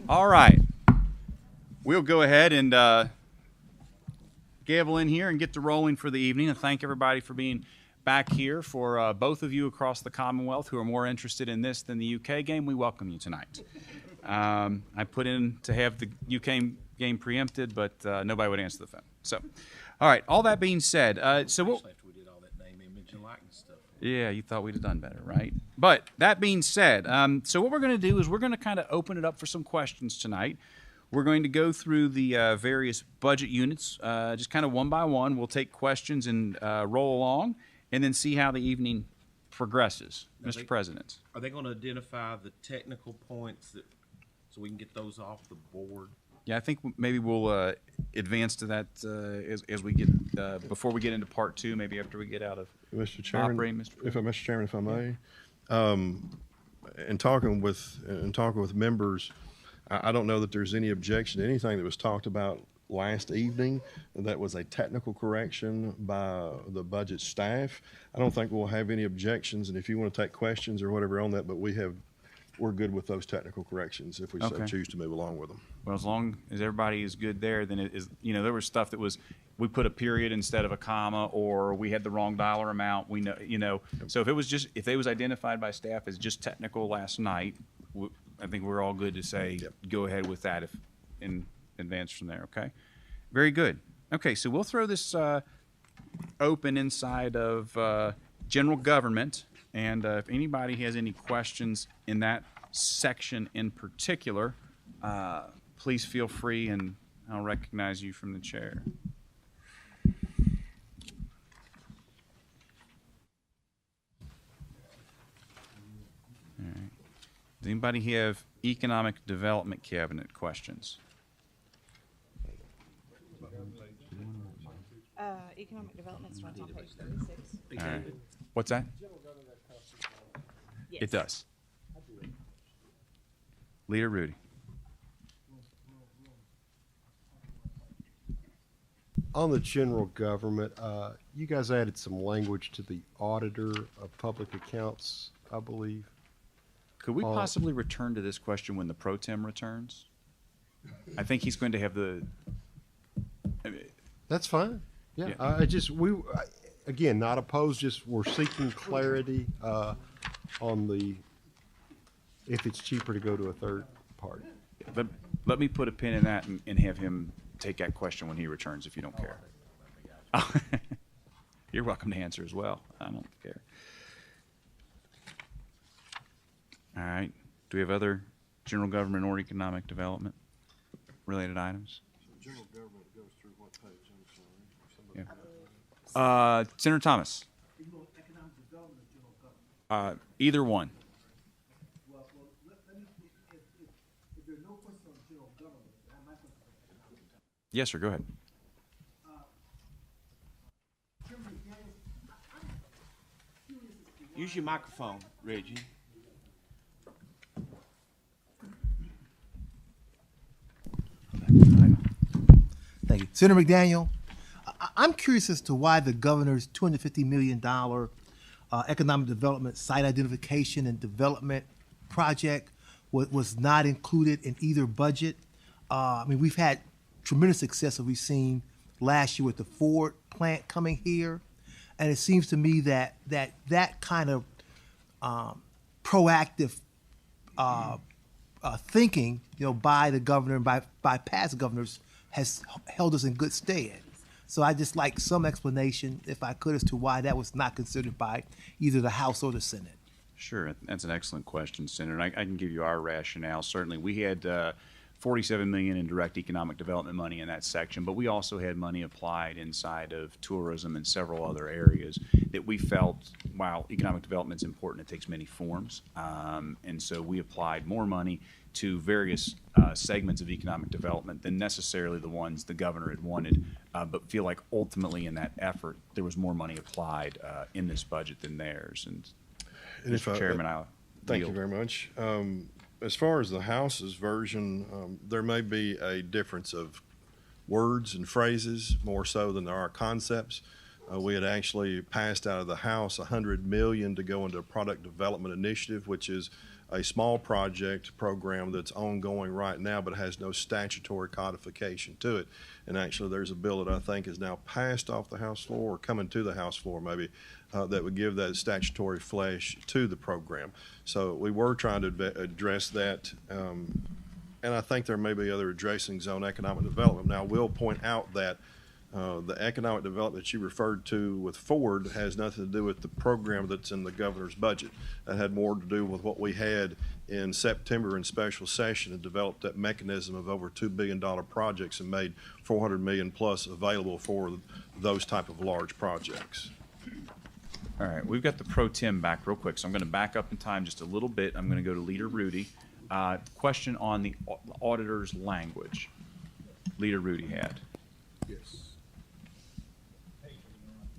All right. We'll go ahead and gavel in here and get to rolling for the evening. And thank everybody for being back here. For both of you across the Commonwealth who are more interested in this than the UK game, we welcome you tonight. I put in to have the UK game preempted, but nobody would answer the phone. So, all right. All that being said, so we'll. After we did all that name, image, and likeness stuff. Yeah, you thought we'd have done better, right? But that being said, so what we're going to do is we're going to kind of open it up for some questions tonight. We're going to go through the various budget units, just kind of one by one. We'll take questions and roll along, and then see how the evening progresses, Mr. President. Are they going to identify the technical points so we can get those off the board? Yeah, I think maybe we'll advance to that as we get before we get into part two. Maybe after we get out of Mr. Chairman, operating, Mr. Chairman, if I may, in talking with members, I don't know that there's any objection to anything that was talked about last evening. That was a technical correction by the budget staff. I don't think we'll have any objections, and if you want to take questions or whatever on that, but we're good with those technical corrections if we so Okay. choose to move along with them. Well, as long as everybody is good there, then it is, there was stuff that was, we put a period instead of a comma, or we had the wrong dollar amount, So if it was identified by staff as just technical last night, I think we're all good to say, go ahead with that in advance from there, okay? Very good. Okay, so we'll throw this open inside of general government, and if anybody has any questions in that section in particular, please feel free, and I'll recognize you from the chair. All right. Does anybody have economic development cabinet questions? Economic development starts on page 36. All right. What's that? Yes. It does. Leader Rudy. On the general government, you guys added some language to the auditor of public accounts, I believe. Could we possibly return to this question when the pro tem returns? I think he's going to have That's fine. Yeah, Yeah. Again, not opposed, just we're seeking clarity on if it's cheaper to go to a third party. let me put a pin in that and have him take that question when he returns, if you don't care. You're welcome to answer as well. I don't care. All right. Do we have other general government or economic development related items? General government goes through what page? I'm sorry. Yeah. Senator Thomas. Economic development or general government? Either one. Well, let me, if there are no questions on general government, I might question on economic development. Yes, sir. Go ahead. Chairman Daniels, I'm curious as to Use your microphone, Reggie. Thank you. Senator McDaniel, I'm curious as to why the governor's $250 million economic development site identification and development project was not included in either budget. We've had tremendous success that we've seen last year with the Ford plant coming here. And it seems to me that kind of proactive thinking, by the governor and by past governors has held us in good stead. So I just like some explanation, if I could, as to why that was not considered by either the House or the Senate. Sure, that's an excellent question, Senator. I can give you our rationale. Certainly, we had $47 million in direct economic development money in that section, but we also had money applied inside of tourism and several other areas that we felt, while economic development is important, it takes many forms, and so we applied more money to various segments of economic development than necessarily the ones the governor had wanted, but feel like ultimately in that effort there was more money applied in this budget than theirs. And Mr. Chairman, I'll Thank yield. you very much. As far as the House's version, there may be a difference of words and phrases more so than there are concepts. We had actually passed out of the House $100 million to go into a product development initiative, which is a small project program that's ongoing right now, but has no statutory codification to it. And actually, there's a bill that I think is now passed off the House floor or coming to the House floor maybe, that would give that statutory flesh to the program. So we were trying to address that. And I think there may be other addressings on economic development. Now, I will point out that the economic development that you referred to with Ford has nothing to do with the program that's in the governor's budget. That had more to do with what we had in September in special session and developed that mechanism of over $2 billion projects and made $400 million plus available for those type of large projects. All right, we've got the pro tem back real quick, so I'm going to back up in time just a little bit. I'm going to go to Leader Rudy. Question on the auditor's language. Leader Rudy had. Yes.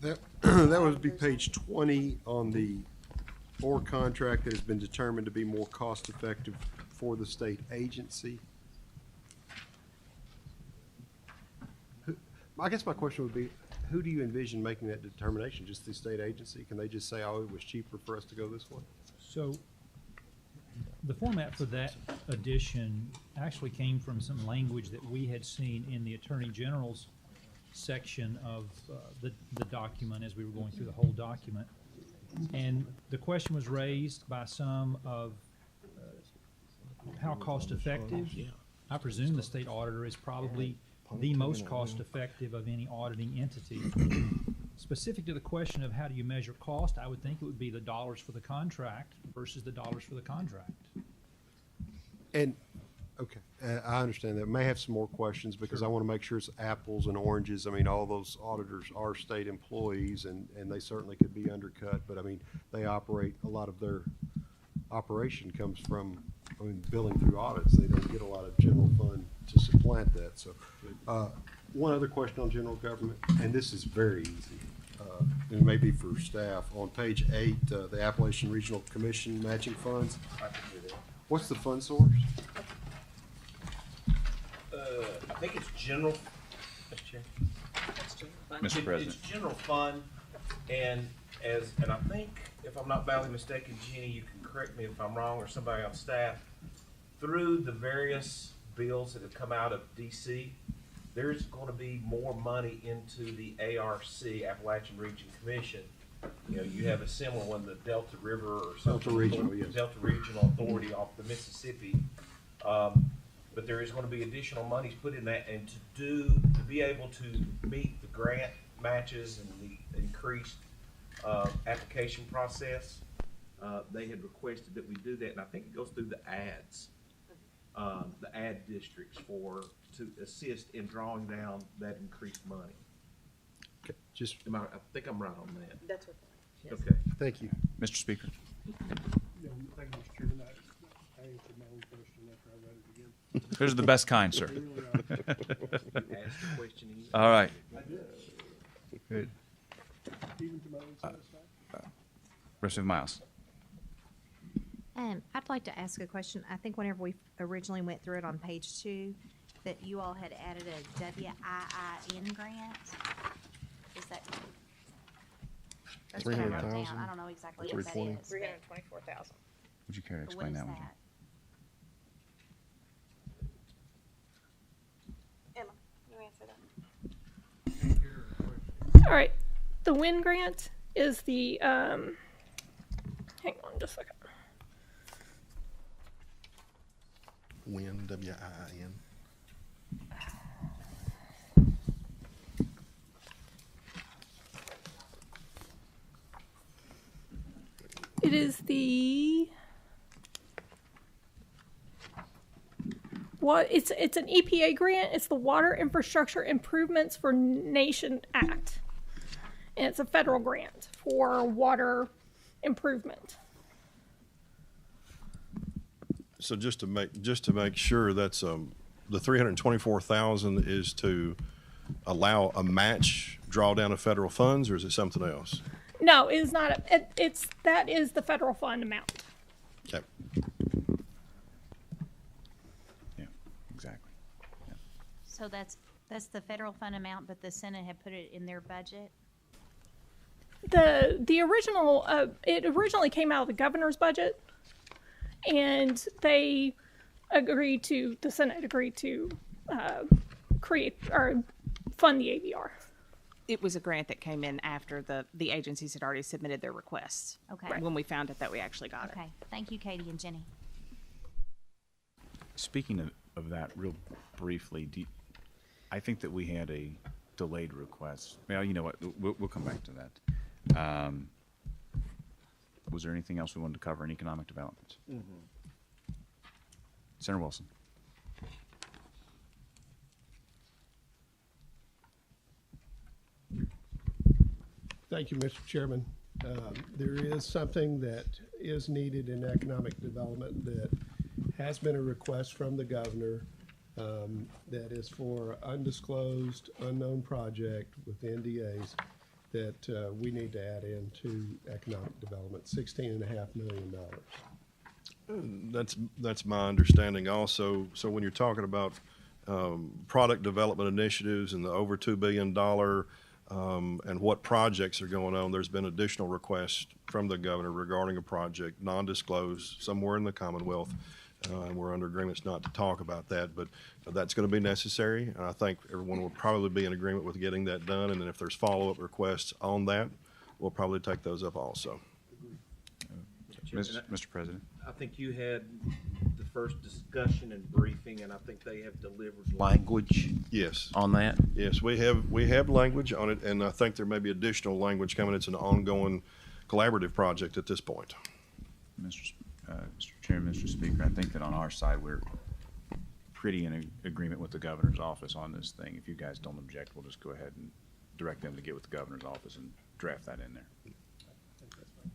That would be page 20 on the or contract that has been determined to be more cost-effective for the state agency. I guess my question would be, who do you envision making that determination? Just the state agency? Can they just say, oh, it was cheaper for us to go this way? So the format for that addition actually came from some language that we had seen in the Attorney General's section of the document as we were going through the whole document. And the question was raised by some of how cost effective. I presume the state auditor is probably the most cost effective of any auditing entity. Specific to the question of how do you measure cost, I would think it would be the dollars for the contract versus the dollars for the contract. And, okay, I understand that. May have some more questions because I want to make sure it's apples and oranges. I mean, all those auditors are state employees and they certainly could be undercut, but I mean, they operate, a lot of their operation comes from, I mean, billing through audits. They don't get a lot of general fund to supplant that. So, one other question on general government, and this is very easy. And it may be for staff. On page 8, the Appalachian Regional Commission matching funds. What's the fund source? I think it's general, Mr. Chair. Mr. President. It's general fund, and I think, if I'm not badly mistaken, Jenny, you can correct me if I'm wrong, or somebody on staff, through the various bills that have come out of DC, there's going to be more money into the ARC, Appalachian Region Commission. You know, you have a similar one, the Delta River or something. Delta Regional, yes. Delta Regional Authority off the Mississippi. But there is going to be additional monies put in that, and to be able to meet the grant matches and the increased application process, they had requested that we do that, and I think it goes through the ads, the ad districts to assist in drawing down that increased money. Okay, just, I think I'm right on that. That's what. Okay. thank you. Mr. Speaker. Yeah, thank you, Mr. Chairman. I answered my own question after I read it again. Those are the best kind, sir. They really are. Ask the question again. All right. I did, Good. even to my own satisfaction. Representative Miles. I'd like to ask a question. I think whenever we originally went through it on page 2, that you all had added a WIIN grant. Is that? That's what I wrote down. 300,000? I don't know exactly what that 320? is. 324,000. Would you care to But what explain is that one? that? Emma, you answer that. All right, the WIN grant is the, hang on just a second. WIN, W-I-I-N. It is the it's an EPA grant. It's the Water Infrastructure Improvements for Nation Act, and it's a federal grant for water improvement. So just to make sure, that's the 324,000 is to allow a match drawdown of federal funds, or is it something else? No, it is not. That is the federal fund amount. Okay. Yeah, exactly. So that's the federal fund amount, but the Senate had put it in their budget? the original, it originally came out of the governor's budget, and the Senate agreed to create or fund the AVR. It was a grant that came in after the agencies had already submitted their requests. Okay. When we found it that we actually got it. Okay, thank you, Katie and Jenny. Speaking of that real briefly, I think that we had a delayed request. Well, you know what, we'll come back to that. Was there anything else we wanted to cover in economic development? Senator Wilson. Thank you, Mr. Chairman. There is something that is needed in economic development that has been a request from the governor that is for undisclosed, unknown project with NDAs that we need to add into economic development, $16.5 million. That's my understanding also. So when you're talking about product development initiatives and the over $2 billion and what projects are going on, there's been additional requests from the governor regarding a project, non-disclosed, somewhere in the Commonwealth. And we're under agreements not to talk about that, but that's going to be necessary. And I think everyone will probably be in agreement with getting that done. And then if there's follow-up requests on that, we'll probably take those up also. Mr. President. I think you had the first discussion and briefing, and I think they have delivered language Yes. on that. Yes, we have language on it, and I think there may be additional language coming. It's an ongoing collaborative project at this point. Mr. Chairman, Mr. Speaker, I think that on our side, we're pretty in agreement with the governor's office on this thing. If you guys don't object, we'll just go ahead and direct them to get with the governor's office and draft that in there.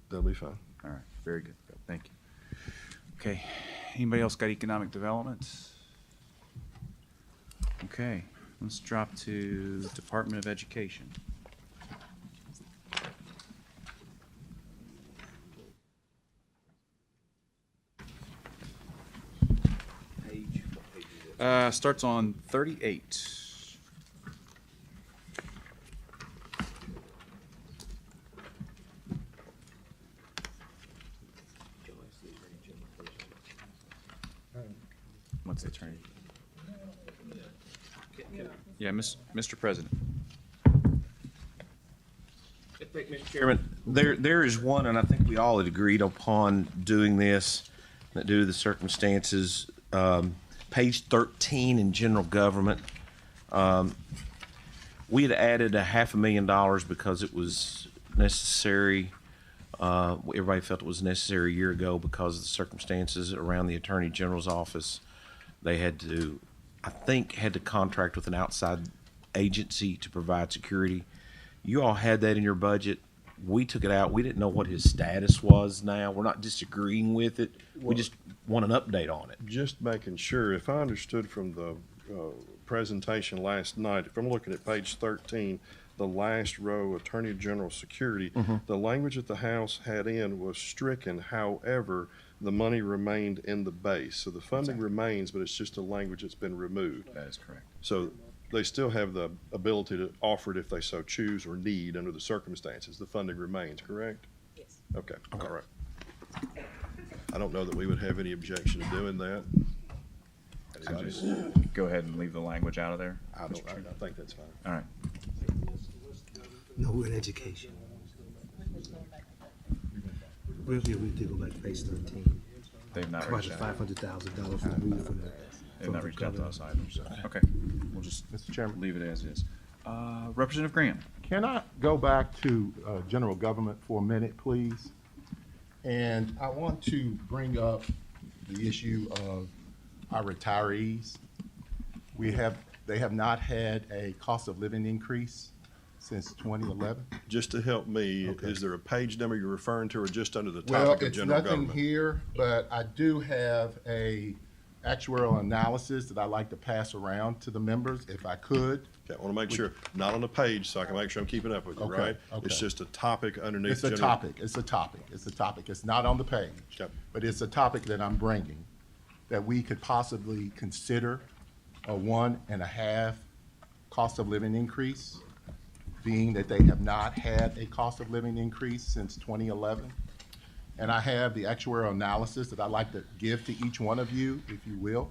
That'll be fine. All right, very good. Thank you. Okay, anybody else got economic development? Okay, let's drop to Department of Education. Starts on 38. What's the attorney? Yeah, Mr. President. Mr. Chairman, there is one, and I think we all had agreed upon doing this, that due to the circumstances, page 13 in general government, we had added $500,000 because it was necessary. Everybody felt it was necessary a year ago because of the circumstances around the Attorney General's office. They had to, I think, contract with an outside agency to provide security. You all had that in your budget. We took it out. We didn't know what his status was now. We're not disagreeing with it. We just want an update on it. Just making sure, if I understood from the presentation last night, if I'm looking at page 13, the last row, Attorney General Security, the language that the House had in was stricken. However, the money remained in the base. So the funding remains, but it's just a language that's been removed. That is correct. So they still have the ability to offer it if they so choose or need under the circumstances. The funding remains, correct? Yes. Okay, all right. I don't know that we would have any objection to doing that. So just go ahead and leave the language out of there. I think that's fine. All right. No, we're in education. We'll go back to page 13. They've not About reached the out. $500,000 removed from the. They've not reached out to us either, so, okay. We'll just Mr. Chairman, leave it as is. Representative Graham. can I go back to general government for a minute, please? And I want to bring up the issue of our retirees. They have not had a cost of living increase since 2011. Just to help me, Okay. is there a page number you're referring to or just under the Well, topic of it's general nothing government? here, but I do have a actuarial analysis that I'd like to pass around to the members, if I could. Okay, I want to make sure, not on the page, so I can make sure I'm keeping up with you, Okay, right? okay. It's just a topic underneath. It's a general- topic, it's a topic, it's a topic. It's not on the page, Okay. but it's a topic that I'm bringing, that we could possibly consider a 1.5 cost of living increase being that they have not had a cost of living increase since 2011. And I have the actuarial analysis that I'd like to give to each one of you, if you will,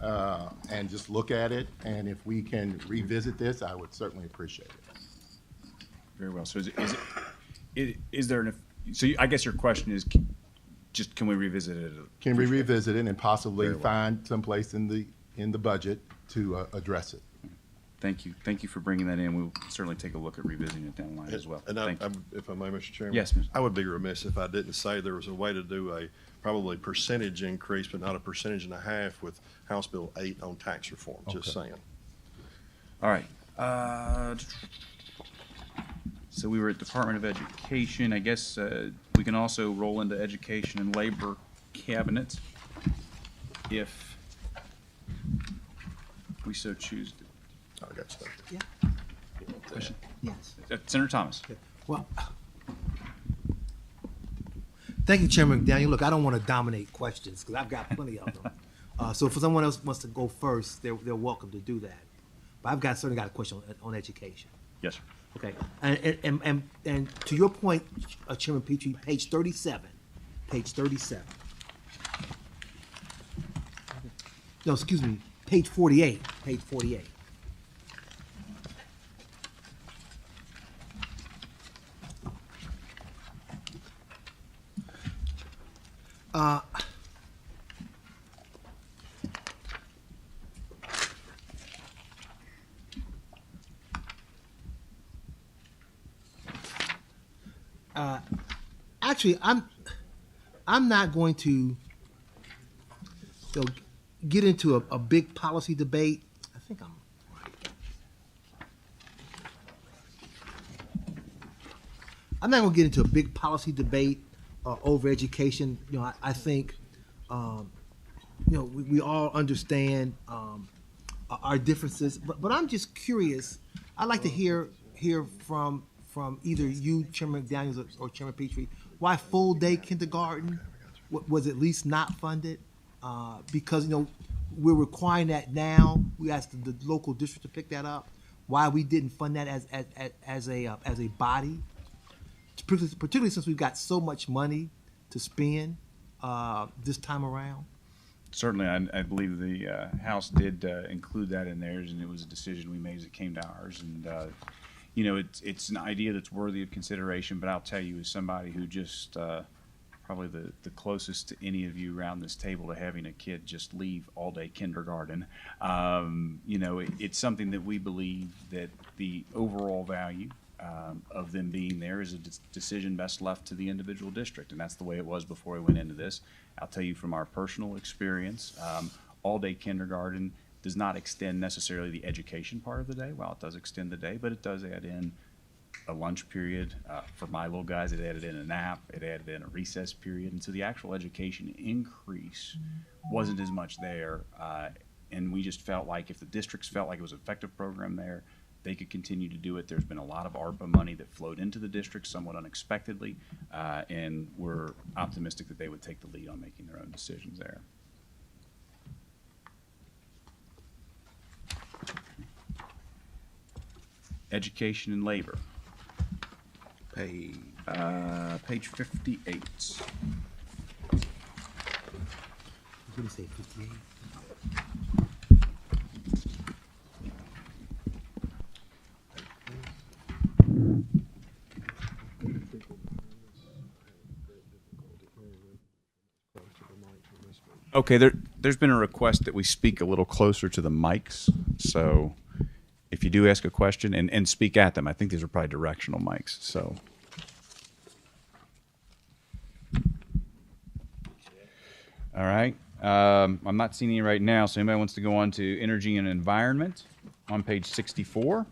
and just look at it. And if we can revisit this, I would certainly appreciate it. Very well. So is there an, so I guess your question is, just can we revisit it? Can we revisit it and possibly Very well. find someplace in the budget to address it? Thank you. Thank you for bringing that in. We'll certainly take a look at revisiting it down the line as well. And Thank you. if I may, Mr. Chairman? Yes, Mr. I would be remiss if I didn't say there was a way to do a probably percentage increase, but not a percentage and a half with House Bill 8 on tax reform, just saying. All right. So we were at Department of Education. I guess we can also roll into Education and Labor Cabinet if we so choose to. I got stuff. Yeah. Question? Yes. Senator Thomas. Well, thank you, Chairman McDaniel. Look, I don't want to dominate questions because I've got plenty of them. So if someone else wants to go first, they're welcome to do that. But I've certainly got a question on education. Yes, sir. Okay, and to your point, Chairman Petrie, page 37. No, excuse me, page 48. Actually, I'm not going to get into a big policy debate. I think I'm right. I'm not going to get into a big policy debate over education. You know, I think we all understand our differences, but I'm just curious. I'd like to hear from either you, Chairman McDaniels, or Chairman Petrie, why full day kindergarten was at least not funded? Because we're requiring that now. We asked the local district to pick that up. Why we didn't fund that as a body, particularly since we've got so much money to spend this time around. Certainly, I believe the House did include that in theirs, and it was a decision we made as it came to ours. And it's an idea that's worthy of consideration. But I'll tell you, as somebody who just probably the closest to any of you around this table to having a kid just leave all day kindergarten, it's something that we believe that the overall value of them being there is a decision best left to the individual district, and that's the way it was before we went into this. I'll tell you from our personal experience, all-day kindergarten does not extend necessarily the education part of the day. Well, it does extend the day, but it does add in a lunch period. For my little guys, it added in a nap, it added in a recess period, and so the actual education increase wasn't as much there, and we just felt like if the districts felt like it was an effective program there, they could continue to do it. There's been a lot of ARPA money that flowed into the district somewhat unexpectedly, and we're optimistic that they would take the lead on making their own decisions there. Education and labor. Page 58. I'm going to say 58. Okay, there's been a request that we speak a little closer to the mics, so if you do ask a question and speak at them, I think these are probably directional mics, so. All right, I'm not seeing any right now, so anybody wants to go on to energy and environment on page 64?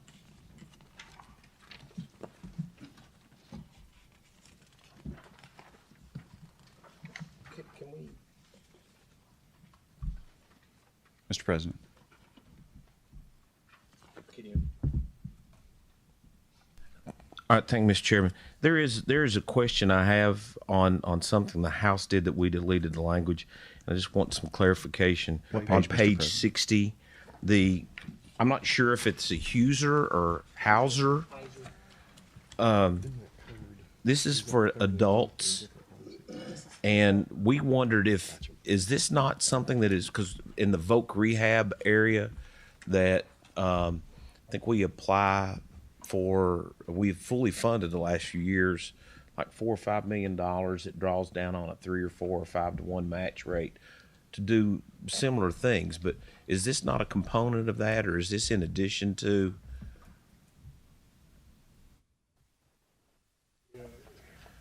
Mr. President. All right, thank you, Mr. Chairman. There is a question I have on something the House did that we deleted the language. I just want some clarification. What On page, Mr. page President? 60, I'm not sure if it's a Huser or Hauser. this is for adults, and we wondered is this not something that is, because in the Voc rehab area that I think we apply for, we've fully funded the last few years, like $4 or $5 million. It draws down on a 3 or 4 or 5 to 1 match rate to do similar things. But is this not a component of that, or is this in addition to?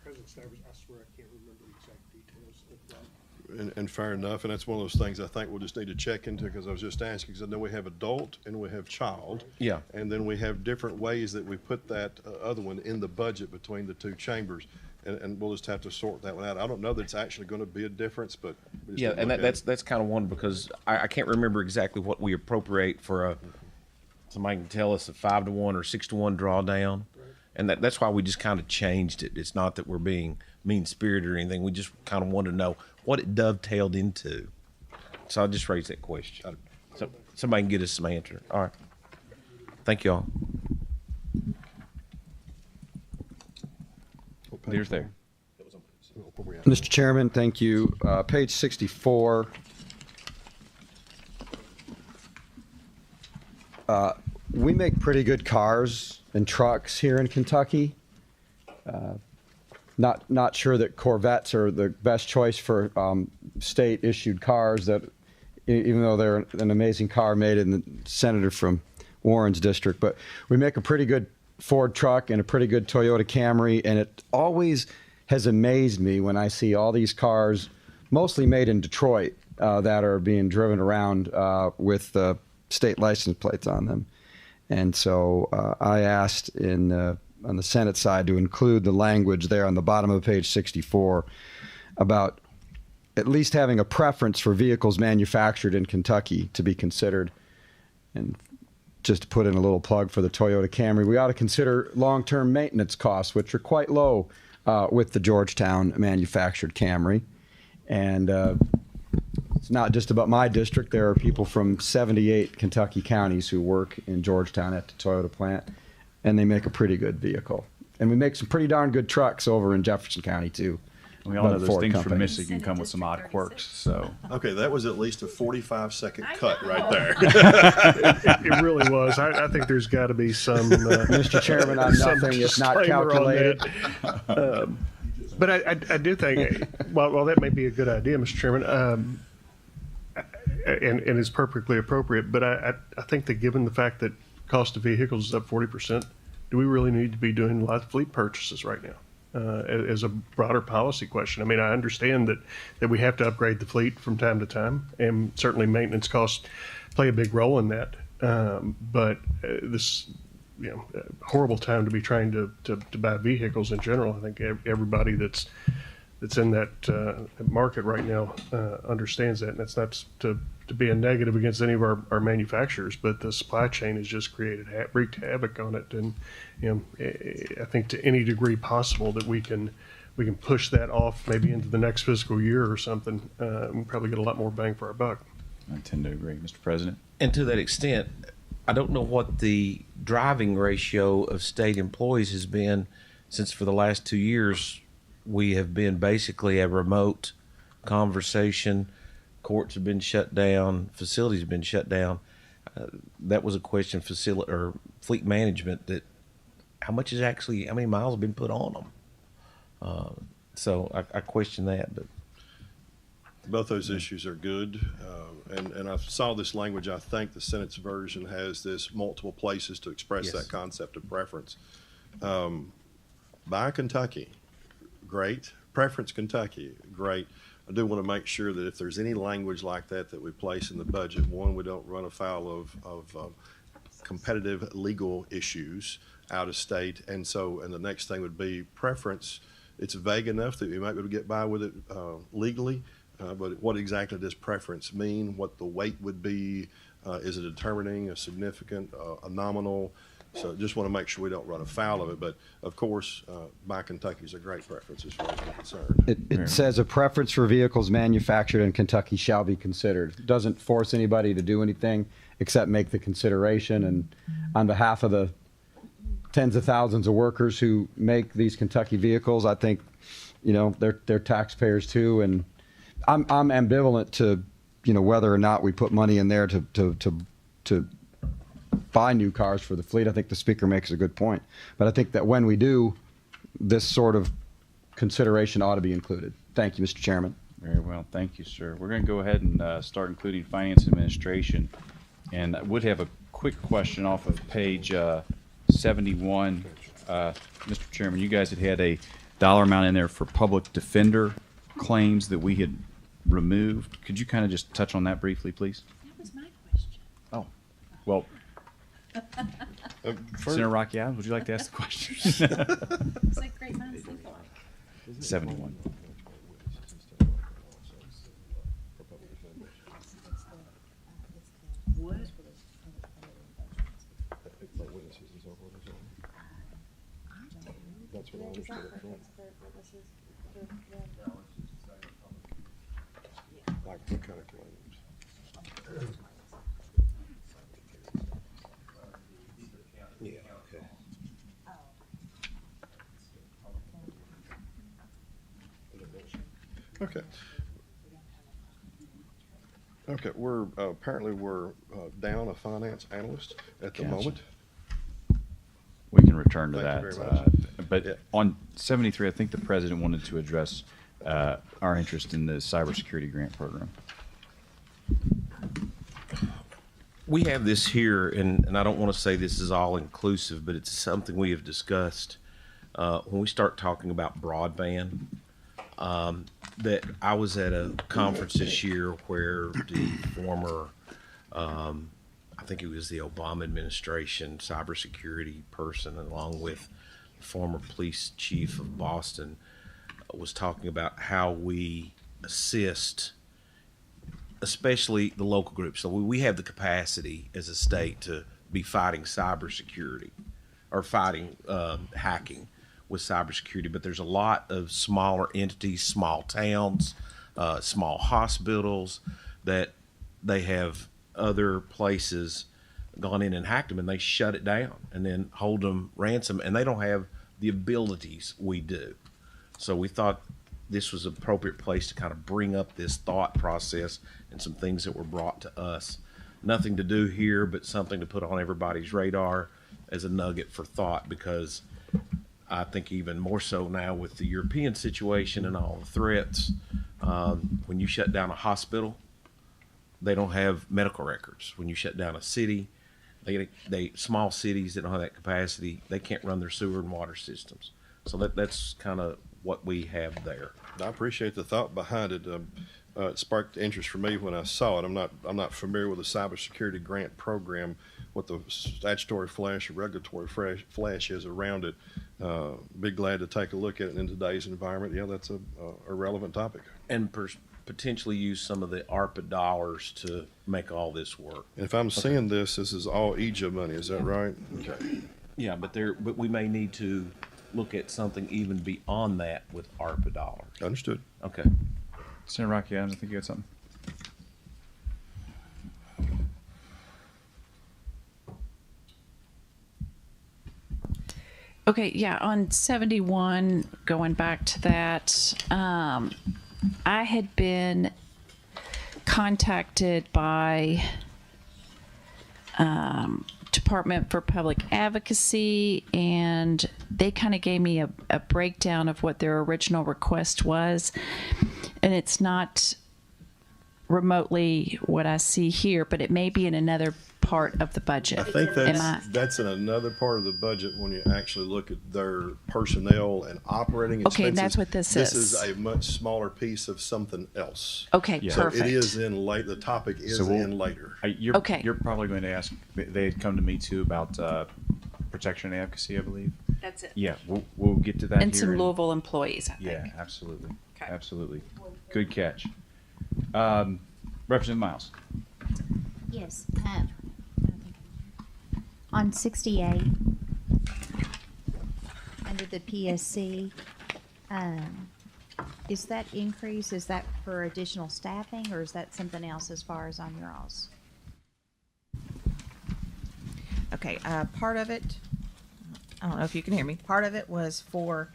President Stivers, I swear I can't remember the exact details of that. And fair enough, and that's one of those things I think we'll just need to check into, because I was just asking, because I know we have adult and we have child. Yeah. And then we have different ways that we put that other one in the budget between the two chambers. And we'll just have to sort that one out. I don't know that it's actually going to be a difference, but. We just Yeah, need to and look at it. that's kind of one, because I can't remember exactly what we appropriate for somebody can tell us a 5 to 1 or 6 to 1 drawdown. And that's why we just kind of changed it. It's not that we're being mean-spirited or anything. We just kind of wanted to know what it dovetailed into. So I just raised that question. So somebody can get us some answer. All right. Thank you all. There's there. Mr. Chairman, thank you. Page 64. We make pretty good cars and trucks here in Kentucky. Not sure that Corvettes are the best choice for state-issued cars, that even though they're an amazing car made in the senator from Warren's district. But we make a pretty good Ford truck and a pretty good Toyota Camry, and it always has amazed me when I see all these cars, mostly made in Detroit, that are being driven around with state license plates on them. And so I asked on the Senate side to include the language there on the bottom of page 64 about at least having a preference for vehicles manufactured in Kentucky to be considered. And just to put in a little plug for the Toyota Camry, we ought to consider long-term maintenance costs, which are quite low with the Georgetown manufactured Camry. And it's not just about my district. There are people from 78 Kentucky counties who work in Georgetown at the Toyota plant, and they make a pretty good vehicle. And we make some pretty darn good trucks over in Jefferson County, too. We all know those things from Michigan come with some odd quirks, so. Okay, that was at least a 45-second cut right there. It really was. I think there's got to be some. Mr. Chairman, on nothing if not disclaimer on calculated. that. But I do think, well, that may be a good idea, Mr. Chairman, and it's perfectly appropriate. But I think that given the fact that cost of vehicles is up 40%, do we really need to be doing a lot of fleet purchases right now? As a broader policy question. I mean, I understand that we have to upgrade the fleet from time to time, and certainly maintenance costs play a big role in that. But this, horrible time to be trying to buy vehicles in general. I think everybody that's in that market right now understands that, and that's not to be a negative against any of our manufacturers, but the supply chain has just wreaked havoc on it. And I think to any degree possible that we can push that off maybe into the next fiscal year or something, we'll probably get a lot more bang for our buck. I tend to agree, Mr. President. And to that extent, I don't know what the driving ratio of state employees has been, since for the last 2 years we have been basically a remote conversation. Courts have been shut down, facilities have been shut down. That was a question, fleet management, that how many miles have been put on them? So I question that. But Both those issues are good. And I saw this language. I think the Senate's version has this multiple places to express Yes. that concept of preference. Buy Kentucky, great. Preference Kentucky, great. I do want to make sure that if there's any language like that we place in the budget, one, we don't run afoul of competitive legal issues out of state. And the next thing would be preference. It's vague enough that we might be able to get by with it legally, but what exactly does preference mean? What the weight would be? Is it determining a significant, a nominal? So just want to make sure we don't run afoul of it. But of course, Buy Kentucky is a great preference as far as I'm concerned. It says a preference for vehicles manufactured in Kentucky shall be considered. It doesn't force anybody to do anything except make the consideration. And on behalf of the tens of thousands of workers who make these Kentucky vehicles. I think, you know, they're taxpayers too, and I'm ambivalent to, you know, whether or not we put money in there to buy new cars for the fleet. I think the speaker makes a good point, but I think that when we do, this sort of consideration ought to be included. Thank you, Mr. Chairman. Very well, thank you, sir. We're going to go ahead and start including finance administration. And I would have a quick question off of page 71. Mr. Chairman, you guys had a dollar amount in there for public defender claims that we had removed. Could you kind of just touch on that briefly, please? That was my question. Oh, well, Senator Rocky Adams, would you like to ask the question? It's like great minds think alike. 71. What? That's what I understood it from. Like what kind of claims? Yeah, okay. Okay. Okay, we're, apparently we're down a finance analyst at the Gotcha. moment. We can return to Thank that. you very much. But Yeah. on 73, I think the president wanted to address our interest in the cybersecurity grant program. We have this here, and I don't want to say this is all inclusive, but it's something we have discussed when we start talking about broadband. That I was at a conference this year where the former, I think it was the Obama administration cybersecurity person, along with the former police chief of Boston, was talking about how we assist, especially the local groups. So we have the capacity as a state to be fighting cybersecurity or fighting hacking with cybersecurity, but there's a lot of smaller entities, small towns, small hospitals that they have other places gone in and hacked them, and they shut it down and then hold them ransom, and they don't have the abilities we do. So we thought this was an appropriate place to kind of bring up this thought process and some things that were brought to us. Nothing to do here, but something to put on everybody's radar as a nugget for thought, because I think even more so now with the European situation and all the threats, when you shut down a hospital, they don't have medical records. When you shut down a city, they small cities that don't have that capacity, they can't run their sewer and water systems. So that's kind of what we have there. I appreciate the thought behind it. It sparked interest for me when I saw it. I'm not familiar with the cybersecurity grant program, what the statutory flash or regulatory flash is around it. Be glad to take a look at it in today's environment. Yeah, that's a relevant topic. And potentially use some of the ARPA dollars to make all this work. And if I'm seeing this is all EJA money, is that right? Okay. Yeah, but we may need to look at something even beyond that with ARPA dollars. Understood. Okay. Senator Rocky Adams, I think you had something. Okay, yeah, on 71, going back to that, I had been contacted by Department for Public Advocacy, and they kind of gave me a breakdown of what their original request was. And it's not remotely what I see here, but it may be in another part of the budget. I think that's in another part of the budget when you actually look at their personnel and operating expenses. Okay, that's what this is. This is a much smaller piece of something else. Okay, Yeah. So perfect. it is in late, the topic is in later. Okay. You're probably going to ask, they had come to me too about protection and advocacy, I believe. That's it. Yeah, we'll get to that And here. some Louisville employees, I think. Yeah, absolutely. Okay. Absolutely. Good catch. Representative Miles. Yes. On 68, under the PSC, is that increase, is that for additional staffing, or is that something else as far as on your all's? Okay, part of it, I don't know if you can hear me. Part of it was for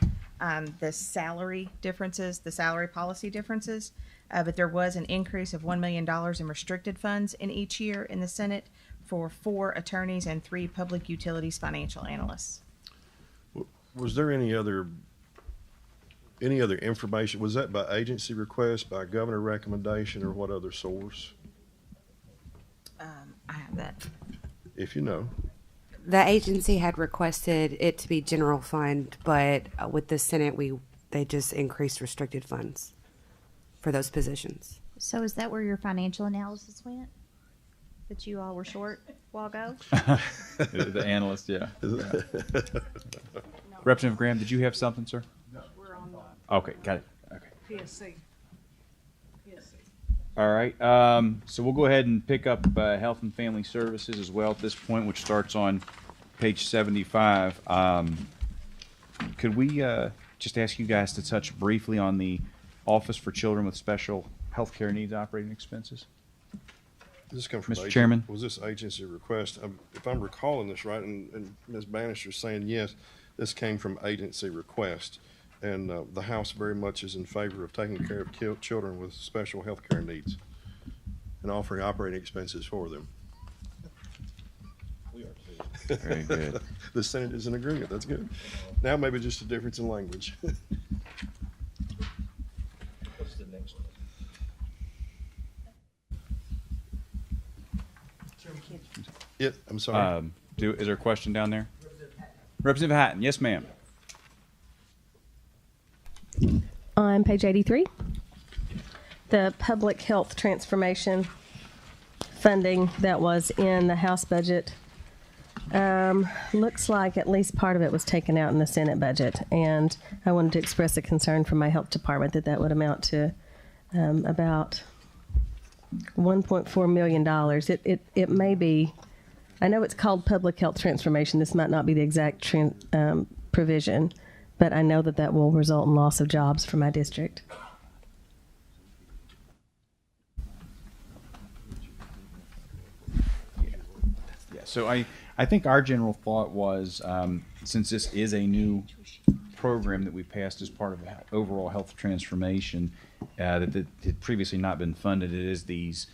the salary differences, the salary policy differences. But there was an increase of $1 million in restricted funds in each year in the Senate for 4 attorneys and 3 public utilities financial analysts. Was there any other information? Was that by agency request, by governor recommendation, or what other source? I have that. If you know. The agency had requested it to be general fund, but with the Senate, they just increased restricted funds for those positions. So is that where your financial analysis went? That you all were short a while ago? The analyst, yeah. Representative Graham, did you have something, sir? No, we're on Okay, got it. Okay. PSC. All right. So we'll go ahead and pick up Health and Family Services as well at this point, which starts on page 75. Could we just ask you guys to touch briefly on the Office for Children with Special Healthcare Needs operating expenses? Does this come from Mr. Chairman? Was this agency request? If I'm recalling this right, and Ms. Bannister's saying yes, this came from agency request. And the House very much is in favor of taking care of children with special health care needs and offering operating expenses for them. We are too. Very good. The Senate is in agreement. That's good. Now maybe just a difference in language. What's the next one? I'm sorry. Is there a question down there? Representative Hatton, yes, ma'am. On page 83, the public health transformation funding that was in the House budget looks like at least part of it was taken out in the Senate budget, and I wanted to express a concern from my health department that would amount to about $1.4 million. It may be, I know it's called public health transformation. This might not be the exact provision, but I know that will result in loss of jobs for my district. Yeah. So I think our general thought was, since this is a new program that we passed as part of overall health transformation, that had previously not been funded, it is these,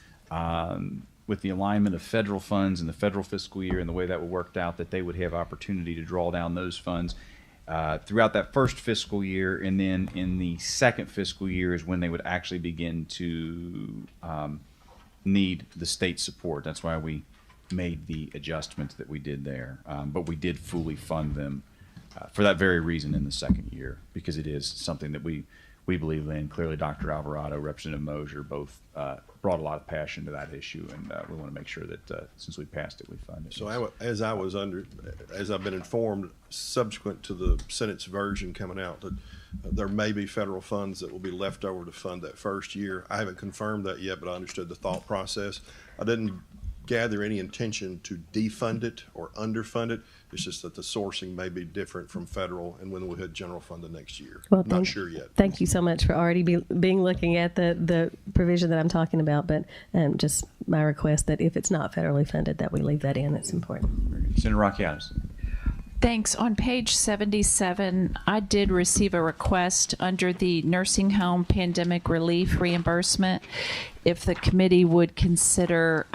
with the alignment of federal funds in the federal fiscal year and the way that worked out, that they would have opportunity to draw down those funds throughout that first fiscal year, and then in the second fiscal year is when they would actually begin to need the state support. That's why we made the adjustments that we did there. But we did fully fund them for that very reason in the second year, because it is something that we believe in. Clearly, Dr. Alvarado, Representative Mosier both brought a lot of passion to that issue, and we want to make sure that since we passed it, we fund it. So as I've been informed, subsequent to the Senate's version coming out, that there may be federal funds that will be left over to fund that first year. I haven't confirmed that yet, but I understood the thought process. I didn't gather any intention to defund it or underfund it. It's just that the sourcing may be different from federal, and when we hit general fund the next year. Well, not sure yet. Thank you so much for already being looking at the provision that I'm talking about, but just my request that if it's not federally funded, that we leave that in. It's important. Senator Rocky Adams. Thanks. On page 77, I did receive a request under the nursing home pandemic relief reimbursement if the committee would consider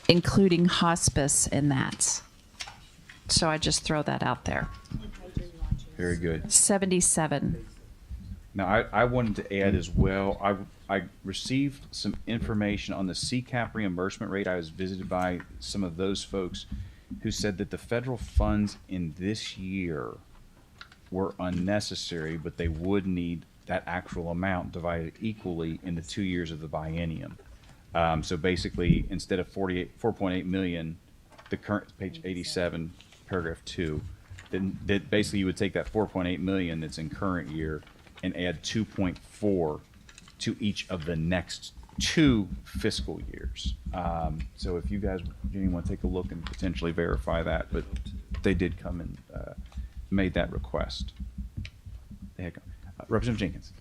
including hospice in that. So I just throw that out there. Very good. 77. Now, I wanted to add as well, I received some information on the CCAP reimbursement rate. I was visited by some of those folks who said that the federal funds in this year were unnecessary, but they would need that actual amount divided equally in the 2 years of the biennium. So basically, instead of 4.8 million, the current page 87, paragraph 2, then that basically you would take that 4.8 million that's in current year and add 2.4 to each of the next 2 fiscal years. So if you guys, Jenny, want to take a look and potentially verify that, but they did come and made that request. Representative Jenkins.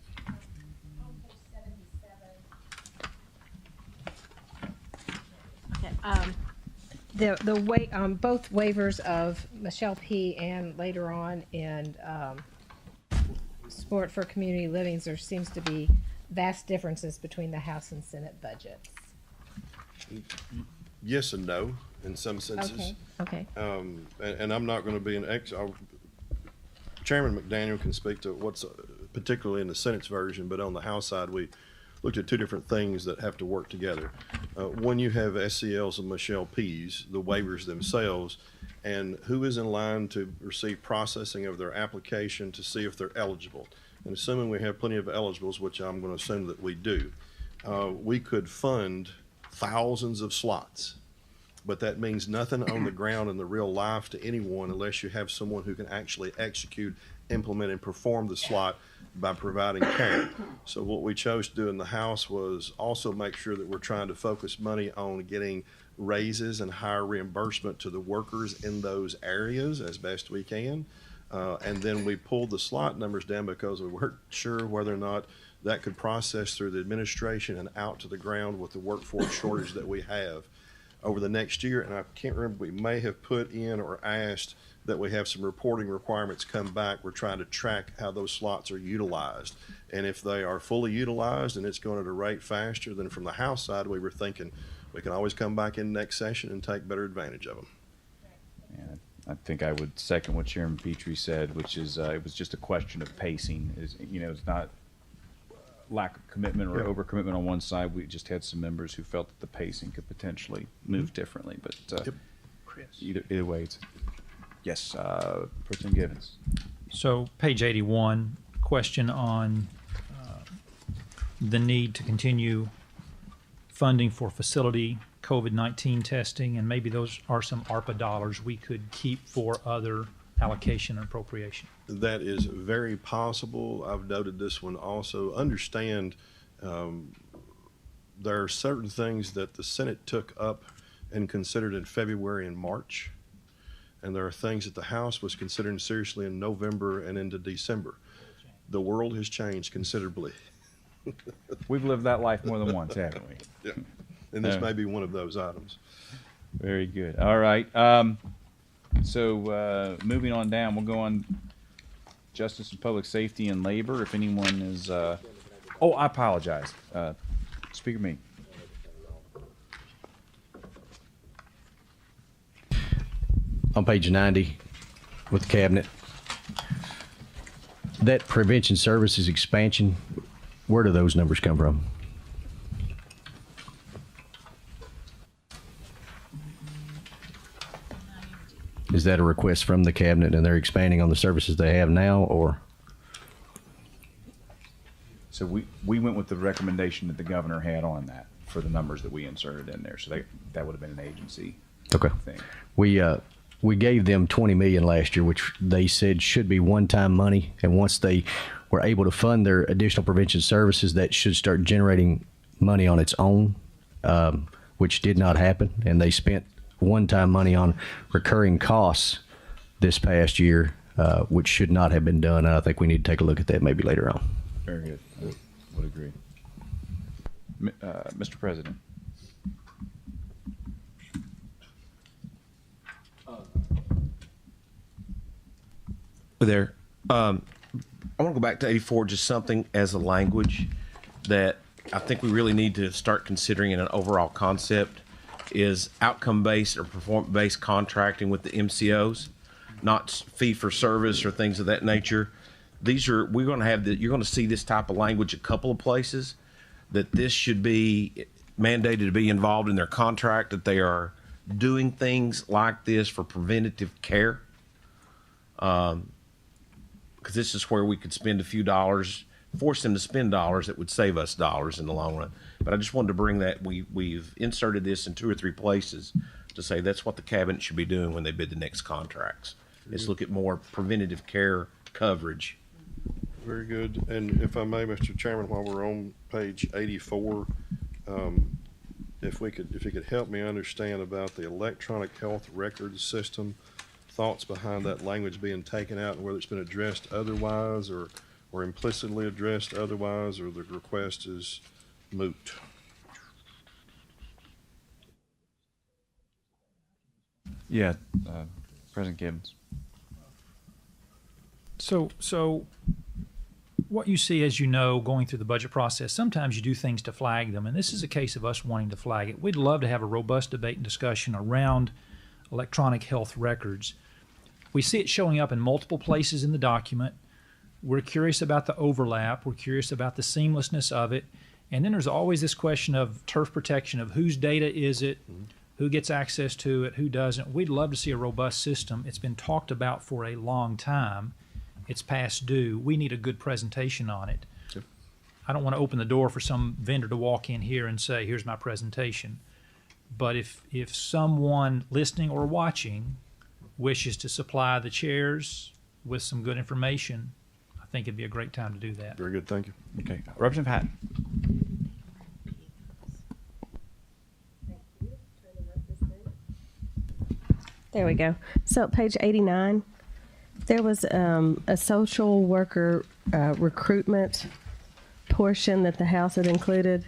Okay, both waivers of Michelle P. and later on in support for community livings, there seems to be vast differences between the House and Senate budgets. Yes and no, in some senses. Okay. And I'm not going to be Chairman McDaniel can speak to what's particularly in the Senate's version, but on the House side, we looked at two different things that have to work together. One, you have SCLs and Michelle P's, the waivers themselves, and who is in line to receive processing of their application to see if they're eligible. And assuming we have plenty of eligibles, which I'm going to assume that we do, we could fund thousands of slots. But that means nothing on the ground in the real life to anyone unless you have someone who can actually execute, implement, and perform the slot by providing care. So what we chose to do in the House was also make sure that we're trying to focus money on getting raises and higher reimbursement to the workers in those areas as best we can. And then we pulled the slot numbers down because we weren't sure whether or not that could process through the administration and out to the ground with the workforce shortage that we have over the next year. And I can't remember, we may have put in or asked that we have some reporting requirements come back. We're trying to track how those slots are utilized. And if they are fully utilized and it's going at a rate faster than from the House side, we were thinking we can always come back in next session and take better advantage of them. And I think I would second what Chairman Petrie said, which is it was just a question of pacing. It's not lack of commitment or overcommitment on one side. We just had some members who felt that the pacing could potentially move differently. But either way, it's yes, President Givens. So page 81, question on the need to continue funding for facility COVID-19 testing, and maybe those are some ARPA dollars we could keep for other allocation and appropriation. That is very possible. I've noted this one also. Understand there are certain things that the Senate took up and considered in February and March, and there are things that the House was considering seriously in November and into December. The world has changed considerably. We've lived that life more than once, haven't we? Yeah. And this may be one of those items. Very good. All right. So moving on down, we'll go on Justice and Public Safety and Labor. If anyone is, I apologize. Speaker Meek. On page 90 with the cabinet, that prevention services expansion, where do those numbers come from? Is that a request from the cabinet and they're expanding on the services they have now, or? So we went with the recommendation that the governor had on that for the numbers that we inserted in there. So that would have been an agency thing. We gave them $20 million last year, which they said should be one-time money. And once they were able to fund their additional prevention services, that should start generating money on its own, which did not happen. And they spent one-time money on recurring costs this past year, which should not have been done. And I think we need to take a look at that maybe later on. Very good. I would agree. Mr. President. There. I want to go back to 84, just something as a language that I think we really need to start considering in an overall concept is outcome-based or performance-based contracting with the MCOs, not fee-for-service or things of that nature. We're going to have you're going to see this type of language a couple of places, that this should be mandated to be involved in their contract, that they are doing things like this for preventative care. Because this is where we could spend a few dollars, force them to spend dollars that would save us dollars in the long run. But I just wanted to bring that. We've inserted this in 2 or 3 places to say that's what the cabinet should be doing when they bid the next contracts. Is look at more preventative care coverage. Very good. And if I may, Mr. Chairman, while we're on page 84, if you could help me understand about the electronic health records system, thoughts behind that language being taken out and whether it's been addressed otherwise or implicitly addressed otherwise, or the request is moot. Yeah, President Gibbons. So what you see, as you know, going through the budget process, sometimes you do things to flag them, and this is a case of us wanting to flag it. We'd love to have a robust debate and discussion around electronic health records. We see it showing up in multiple places in the document. We're curious about the overlap. We're curious about the seamlessness of it. And then there's always this question of turf protection, of whose data is it, who gets access to it, who doesn't. We'd love to see a robust system. It's been talked about for a long time. It's past due. We need a good presentation on it. Sure. I don't want to open the door for some vendor to walk in here and say, here's my presentation. But if someone listening or watching wishes to supply the chairs with some good information, I think it'd be a great time to do that. Very good, thank you. Okay, Representative Hatton. There we go. So at page 89, there was a social worker recruitment portion that the House had included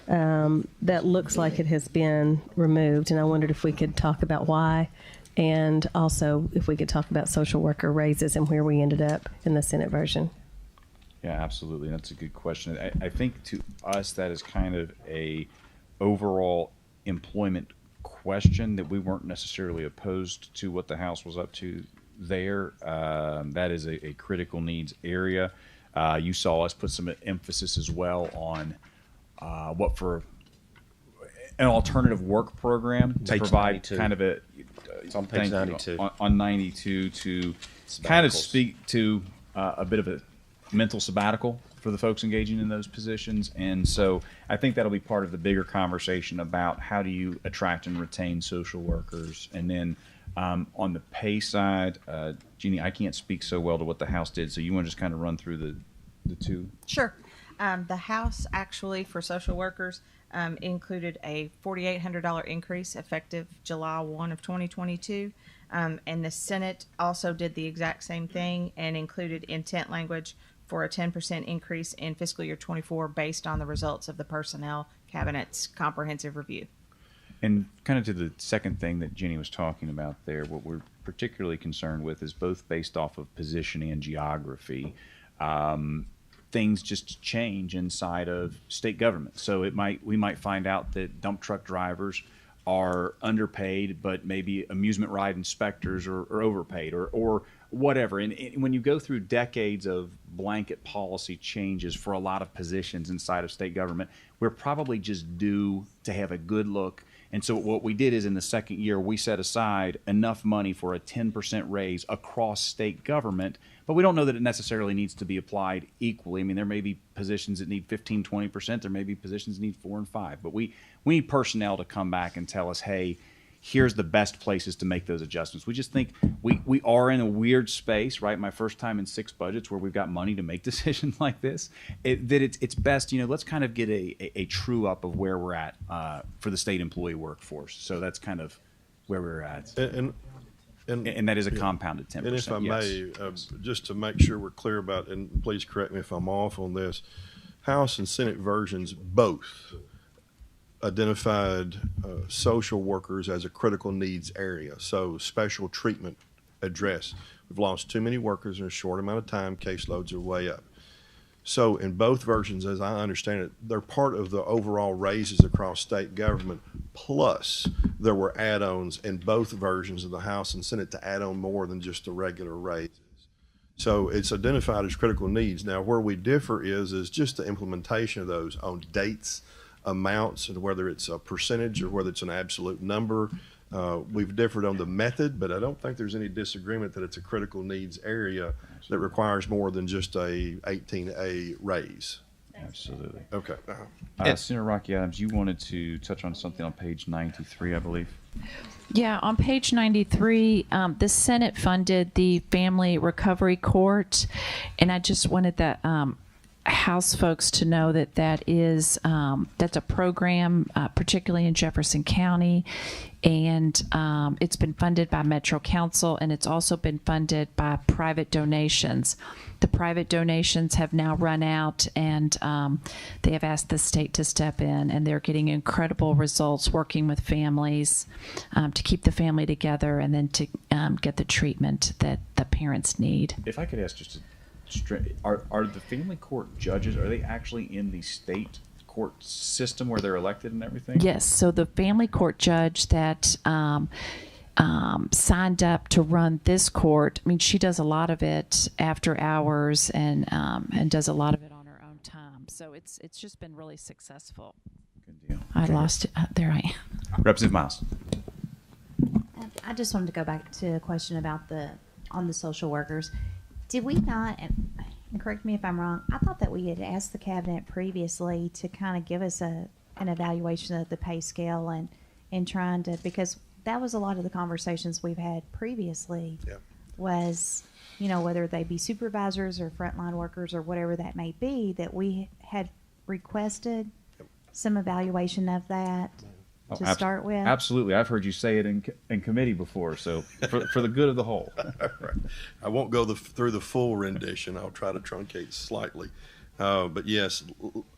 that looks like it has been removed, and I wondered if we could talk about why, and also if we could talk about social worker raises and where we ended up in the Senate version. Yeah, absolutely. That's a good question. I think to us that is kind of a overall employment question that we weren't necessarily opposed to what the House was up to there. That is a critical needs area. You saw us put some emphasis as well on what for an alternative work program to Page provide 92. kind of a It's on page 92. on 92 to kind of speak to a bit of a mental sabbatical for the folks engaging in those positions. And so I think that'll be part of the bigger conversation about how do you attract and retain social workers. And then on the pay side, Jeannie, I can't speak so well to what the House did, so you want to just kind of run through the two? Sure. The House actually for social workers included a $4,800 increase effective July 1 of 2022. And the Senate also did the exact same thing and included intent language for a 10% increase in fiscal year 24 based on the results of the Personnel Cabinet's comprehensive review. And kind of to the second thing that Jenny was talking about there, what we're particularly concerned with is both based off of position and geography. Things just change inside of state government. So we might find out that dump truck drivers are underpaid, but maybe amusement ride inspectors are overpaid or whatever. And when you go through decades of blanket policy changes for a lot of positions inside of state government, we're probably just due to have a good look. And so what we did is in the second year, we set aside enough money for a 10% raise across state government, but we don't know that it necessarily needs to be applied equally. I mean, there may be positions that need 15, 20%. There may be positions that need 4 and 5, but we need personnel to come back and tell us, hey, here's the best places to make those adjustments. We just think we are in a weird space, right? My first time in 6 budgets where we've got money to make decisions like this, it's best, let's kind of get a true up of where we're at for the state employee workforce. So that's kind of where we're at. And that is a compounded 10%. And if I may, just to make sure we're clear about, and please correct me if I'm off on this, House and Senate versions both identified social workers as a critical needs area. So special treatment address. We've lost too many workers in a short amount of time. Caseloads are way up. So in both versions, as I understand it, they're part of the overall raises across state government. Plus, there were add-ons in both versions of the House and Senate to add on more than just the regular raises. So it's identified as critical needs. Now, where we differ is just the implementation of those on dates, amounts, and whether it's a percentage or whether it's an absolute number. We've differed on the method, but I don't think there's any disagreement that it's a critical needs area that requires more than just a 18A raise. Absolutely. Okay. Senator Rocky Adams, you wanted to touch on something on page 93, I believe. Yeah, on page 93, the Senate funded the Family Recovery Court, and I just wanted that House folks to know that that's a program, particularly in Jefferson County, and it's been funded by Metro Council, and it's also been funded by private donations. The private donations have now run out, and they have asked the state to step in, and they're getting incredible results working with families to keep the family together and then to get the treatment that the parents need. If I could ask just are the family court judges, are they actually in the state court system where they're elected and everything? Yes. So the family court judge that signed up to run this court, I mean, she does a lot of it after hours and does a lot of it on her own time. So it's just been really successful. Good deal. I lost it. There I am. Representative Miles. I just wanted to go back to a question about on the social workers. Did we not, and correct me if I'm wrong, I thought that we had asked the cabinet previously to kind of give us an evaluation of the pay scale and trying to, because that was a lot of the conversations we've had previously. Yeah. Was, whether they be supervisors or frontline workers or whatever that may be, that we had requested some evaluation of that to start with. Absolutely. I've heard you say it in committee before, so for the good of the whole. I won't go through the full rendition. I'll try to truncate slightly. But yes,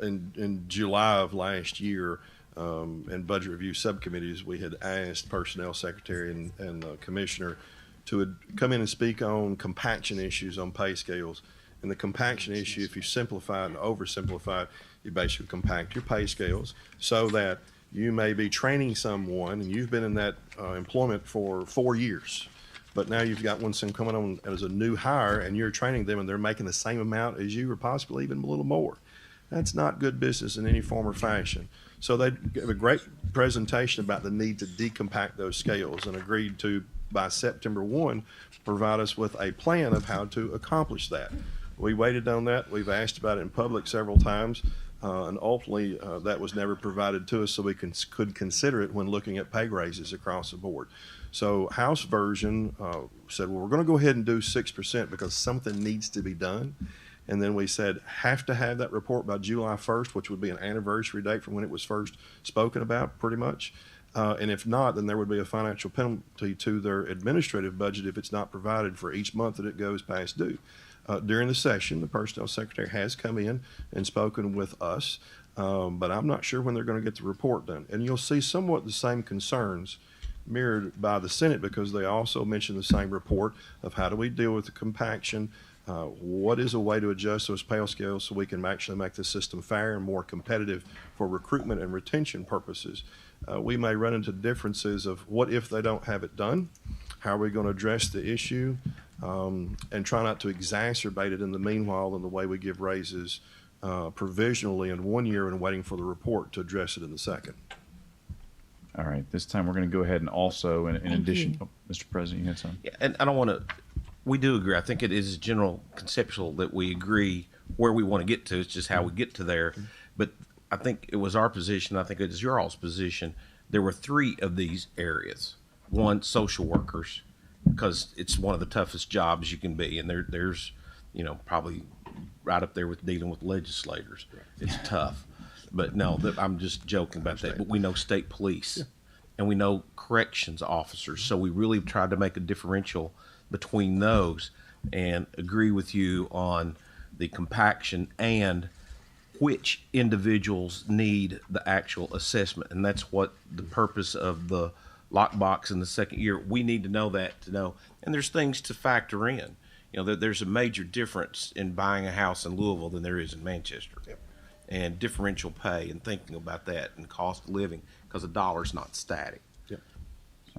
in July of last year, in budget review subcommittees, we had asked personnel secretary and the commissioner to come in and speak on compaction issues on pay scales. And the compaction issue, if you simplify it and oversimplify it, you basically compact your pay scales so that you may be training someone and you've been in that employment for 4 years, but now you've got one coming on as a new hire and you're training them and they're making the same amount as you or possibly even a little more. That's not good business in any form or fashion. So they gave a great presentation about the need to decompact those scales and agreed to, by September 1, provide us with a plan of how to accomplish that. We waited on that. We've asked about it in public several times. And ultimately, that was never provided to us, so we could consider it when looking at pay raises across the board. So House version said, well, we're going to go ahead and do 6% because something needs to be done. And then we said, have to have that report by July 1st, which would be an anniversary date from when it was first spoken about, pretty much. And if not, then there would be a financial penalty to their administrative budget if it's not provided for each month that it goes past due. During the session, the personnel secretary has come in and spoken with us, but I'm not sure when they're going to get the report done. And you'll see somewhat the same concerns mirrored by the Senate because they also mention the same report of how do we deal with the compaction, what is a way to adjust those pay scales so we can actually make the system fair and more competitive for recruitment and retention purposes. We may run into differences of what if they don't have it done, how are we going to address the issue, and try not to exacerbate it in the meanwhile in the way we give raises provisionally in 1 year and waiting for the report to address it in the second. All right, this time we're going to go ahead and also, in addition, Mr. President, you had something? Yeah, and I don't want to, we do agree. I think it is general conceptual that we agree where we want to get to. It's just how we get to there. But I think it was our position, I think it is your all's position. There were 3 of these areas. One, social workers, because it's one of the toughest jobs you can be. And there's, probably right up there with dealing with legislators. It's tough. But no, I'm just joking about that. But we know state police and we know corrections officers. So we really tried to make a differential between those and agree with you on the compaction and which individuals need the actual assessment. And that's what the purpose of the lockbox in the second year. We need to know that to know. And there's things to factor in. There's a major difference in buying a house in Louisville than there is in Manchester. Yep. And differential pay and thinking about that and cost of living because the dollar's not static. Yep.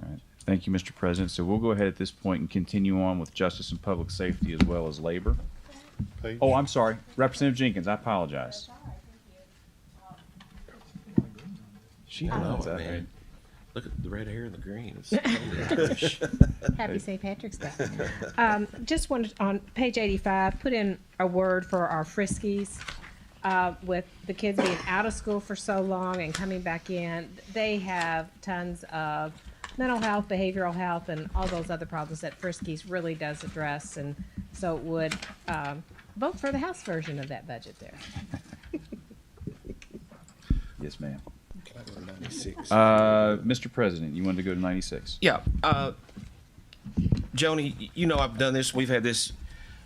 All right. Thank you, Mr. President. So we'll go ahead at this point and continue on with justice and public safety as well as labor. Page. Oh, I'm sorry. Representative Jenkins, I apologize. She knows that, man. Look at the red hair and the green. Happy St. Patrick's Day. Just wanted on page 85, put in a word for our friskies. With the kids being out of school for so long and coming back in, they have tons of mental health, behavioral health, and all those other problems that Friskies really does address. And so it would vote for the House version of that budget there. Yes, ma'am. Mr. President, you wanted to go to 96? Yeah, Joni, you know I've done this. We've had this.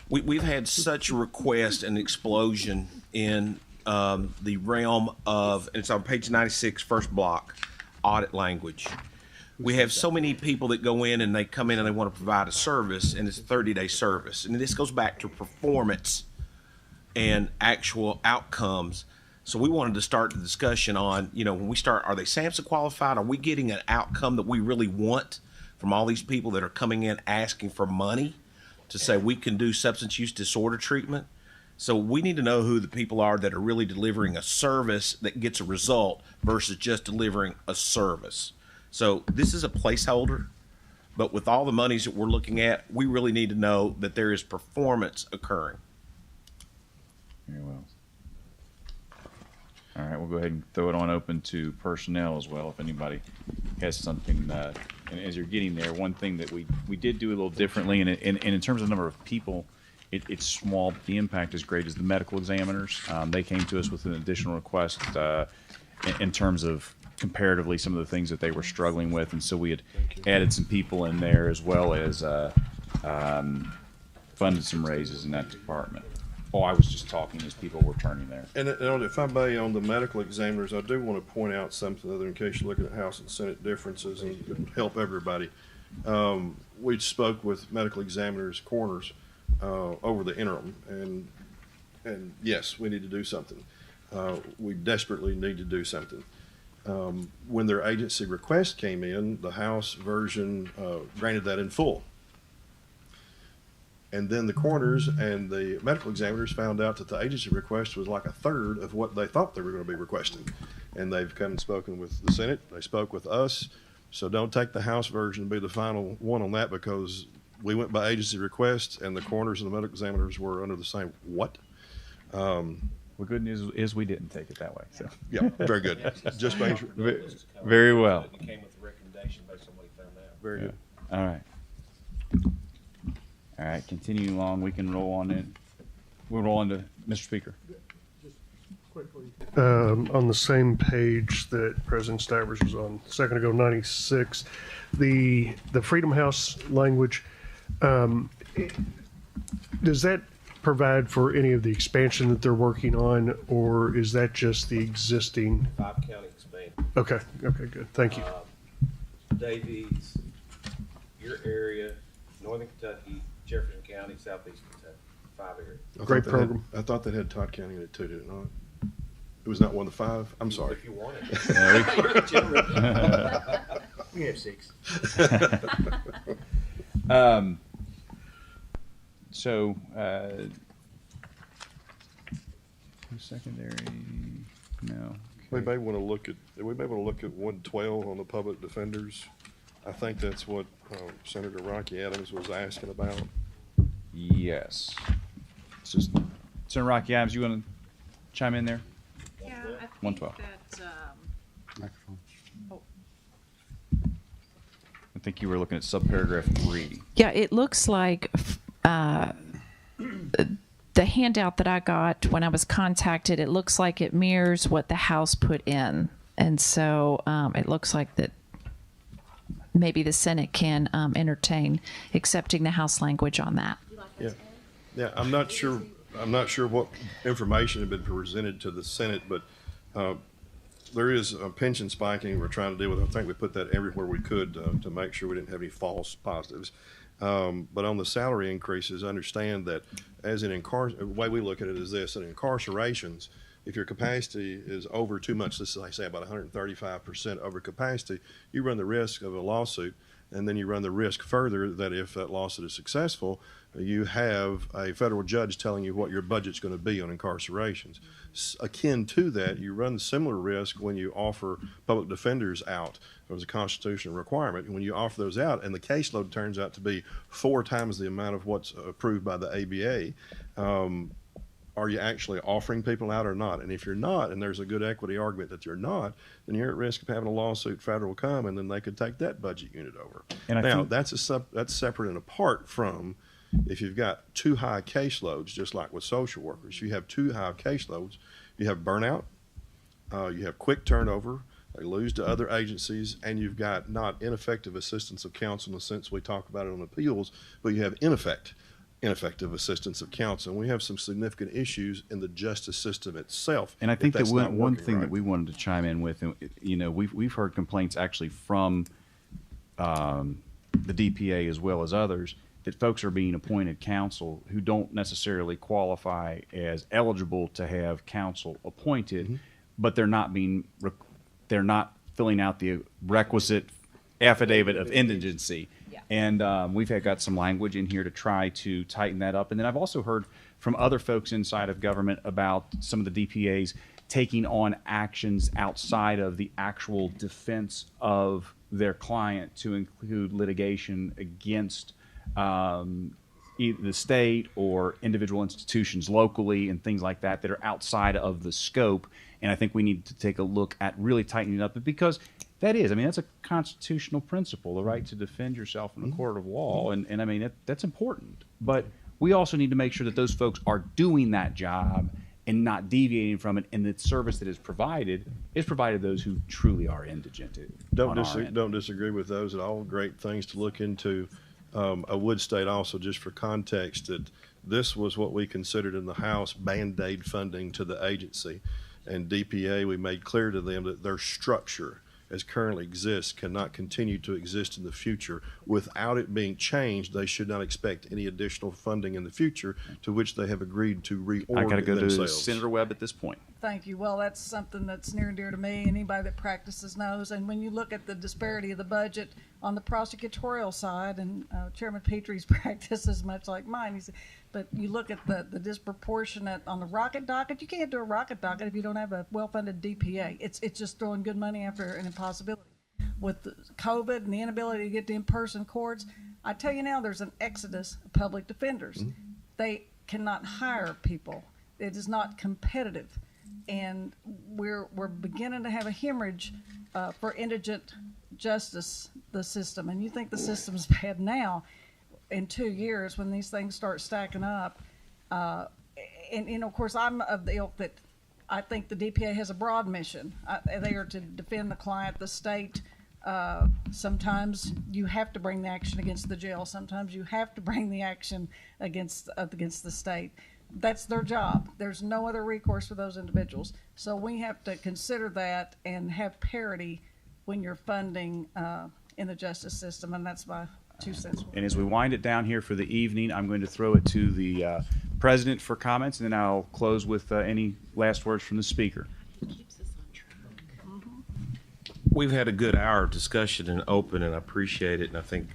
We've had such a request and explosion in the realm of, and it's on page 96, first block, audit language. We have so many people that go in and they come in and they want to provide a service, and it's a 30-day service. And this goes back to performance and actual outcomes. So we wanted to start the discussion on, you know, when we start, are they SAMHSA qualified? Are we getting an outcome that we really want from all these people that are coming in asking for money to say we can do substance use disorder treatment? So we need to know who the people are that are really delivering a service that gets a result versus just delivering a service. So this is a placeholder, but with all the monies that we're looking at, we really need to know that there is performance occurring. Very well. All right, we'll go ahead and throw it on open to personnel as well, if anybody has something. And as you're getting there, one thing that we did do a little differently, and in terms of number of people, it's small, but the impact is great, is the medical examiners. They came to us with an additional request in terms of comparatively some of the things that they were struggling with, and so we had added some people in there as well as funded some raises in that department. Oh, I was just talking as people were turning there. And if I may, on the medical examiners, I do want to point out something other in case you're looking at House and Senate differences and it could help everybody. We spoke with medical examiners, coroners, over the interim, and yes, we need to do something. We desperately need to do something. When their agency request came in, the House version granted that in full. And then the coroners and the medical examiners found out that the agency request was like a third of what they thought they were going to be requesting. And they've come and spoken with the Senate. They spoke with us. So don't take the House version to be the final one on that, because we went by agency request and the coroners and the medical examiners were under the same what? Well, good news is we didn't take it that way. So yeah, very good. Just make sure. Very well. It came with a recommendation based on what he found out. Very good. All right. All right, continuing along, we can roll on in. We'll roll on to Mr. Speaker. On the same page that President Stivers was on a second ago, 96, the Freedom House language, does that provide for any of the expansion that they're working on, or is that just the existing? 5-county expansion. Okay, good. Thank you. Davies, your area, Northern Kentucky, Jefferson County, Southeast Kentucky, 5 areas. Great program. I thought that had Todd County in it too, did it not? It was not one of the 5? I'm sorry. If you want it. We have 6. So, secondary, no. We may want to look at 112 on the public defenders. I think that's what Senator Rocky Adams was asking about. Yes. It's just, Senator Rocky Adams, you want to chime in there? Yeah, I think 112. that, I think you were looking at subparagraph 3. yeah, it looks like the handout that I got when I was contacted, it looks like it mirrors what the House put in. And so it looks like that maybe the Senate can entertain accepting the House language on that. Yeah. I'm not sure what information had been presented to the Senate, but there is a pension spiking we're trying to deal with. I think we put that everywhere we could to make sure we didn't have any false positives. But on the salary increases, understand that as the way we look at it is this: in incarcerations, if your capacity is over too much, let's say about 135% over capacity, you run the risk of a lawsuit, and then you run the risk further that if that lawsuit is successful, you have a federal judge telling you what your budget's going to be on incarcerations. Akin to that, you run the similar risk when you offer public defenders out. There was a constitutional requirement. When you offer those out and the caseload turns out to be 4 times the amount of what's approved by the ABA, are you actually offering people out or not? And if you're not, and there's a good equity argument that you're not, then you're at risk of having a lawsuit federal come, and then they could take that budget unit over. And now, that's separate and apart from If you've got too high caseloads, just like with social workers, you have too high caseloads, you have burnout, you have quick turnover, they lose to other agencies, and you've got not ineffective assistance of counsel in the sense we talk about it on appeals, but you have ineffective assistance of counsel. And we have some significant issues in the justice system itself. And I think that that's not one working thing right. that we wanted to chime in with, and, you know, we've heard complaints actually from the DPA as well as others that folks are being appointed counsel who don't necessarily qualify as eligible to have counsel appointed, but they're not filling out the requisite affidavit of indigency. And we've got some language in here to try to tighten that up. And then I've also heard from other folks inside of government about some of the DPAs taking on actions outside of the actual defense of their client to include litigation against either the state or individual institutions locally and things like that that are outside of the scope. And I think we need to take a look at really tightening it up, because that is, I mean, that's a constitutional principle, the right to defend yourself in a court of law. And I mean, that's important. But we also need to make sure that those folks are doing that job and not deviating from it, and the service that is provided those who truly are indigent. Don't disagree with those at all. Great things to look into. I would state also, just for context, that this was what we considered in the House Band-Aid funding to the agency. And DPA, we made clear to them that their structure as currently exists cannot continue to exist in the future. Without it being changed, they should not expect any additional funding in the future, to which they have agreed to reorg I got to go themselves. to Senator Webb at this point. Thank you. Well, that's something that's near and dear to me. Anybody that practices knows. And when you look at the disparity of the budget on the prosecutorial side, and Chairman Petrie's practice is much like mine, but you look at the disproportionate on the rocket docket. You can't do a rocket docket if you don't have a well-funded DPA. It's just throwing good money after an impossibility. With the COVID and the inability to get to in-person courts, I tell you now, there's an exodus of public defenders. They cannot hire people. It is not competitive. And we're beginning to have a hemorrhage for indigent justice, the system. And you think the system's bad now. In 2 years, when these things start stacking up, and you know, of course, I'm of the ilk that I think the DPA has a broad mission. They are to defend the client, the state. Sometimes you have to bring the action against the jail. Sometimes you have to bring the action against the state. That's their job. There's no other recourse for those individuals. So we have to consider that and have parity when you're funding in the justice system, and that's my 2 cents. And as we wind it down here for the evening, I'm going to throw it to the president for comments, and then I'll close with any last words from the speaker. We've had a good hour of discussion and open, and I appreciate it. And I think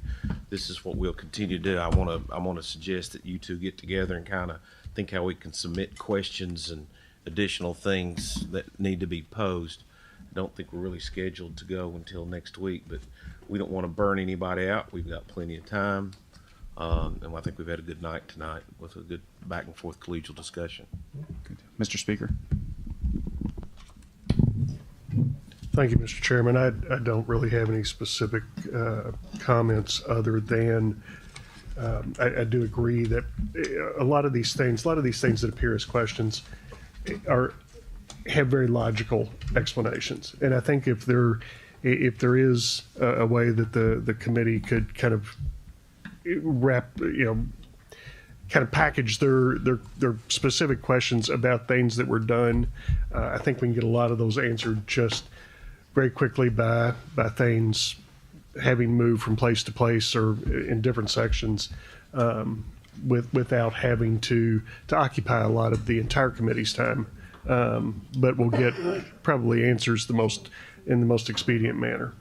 this is what we'll continue to do. I want to suggest that you two get together and kind of think how we can submit questions and additional things that need to be posed. I don't think we're really scheduled to go until next week, but we don't want to burn anybody out. We've got plenty of time. And I think we've had a good night tonight with a good back and forth collegial discussion. Mr. Speaker. Thank you, Mr. Chairman. I don't really have any specific comments other than I do agree that a lot of these things that appear as questions have very logical explanations. And I think if there is a way that the committee could kind of package their specific questions about things that were done, I think we can get a lot of those answered just very quickly by things having moved from place to place or in different sections, without having to occupy a lot of the entire committee's time. But we'll get probably answers in the most expedient manner.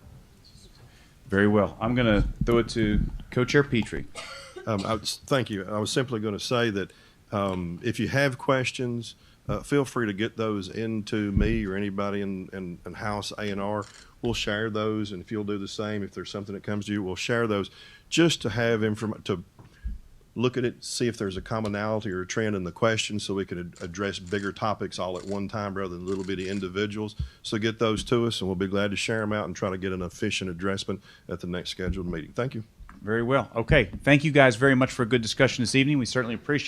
Very well. I'm going to throw it to Co-Chair Petrie. Thank you. I was simply going to say that if you have questions, feel free to get those into me or anybody in House A&R. We'll share those, and if you'll do the same, if there's something that comes to you, we'll share those just to have to look at it, see if there's a commonality or a trend in the question, so we can address bigger topics all at one time rather than little bitty individuals. So get those to us, and we'll be glad to share them out and try to get an efficient addressment at the next scheduled meeting. Thank you. Very well. Okay. Thank you guys very much for a good discussion this evening. We certainly appreciate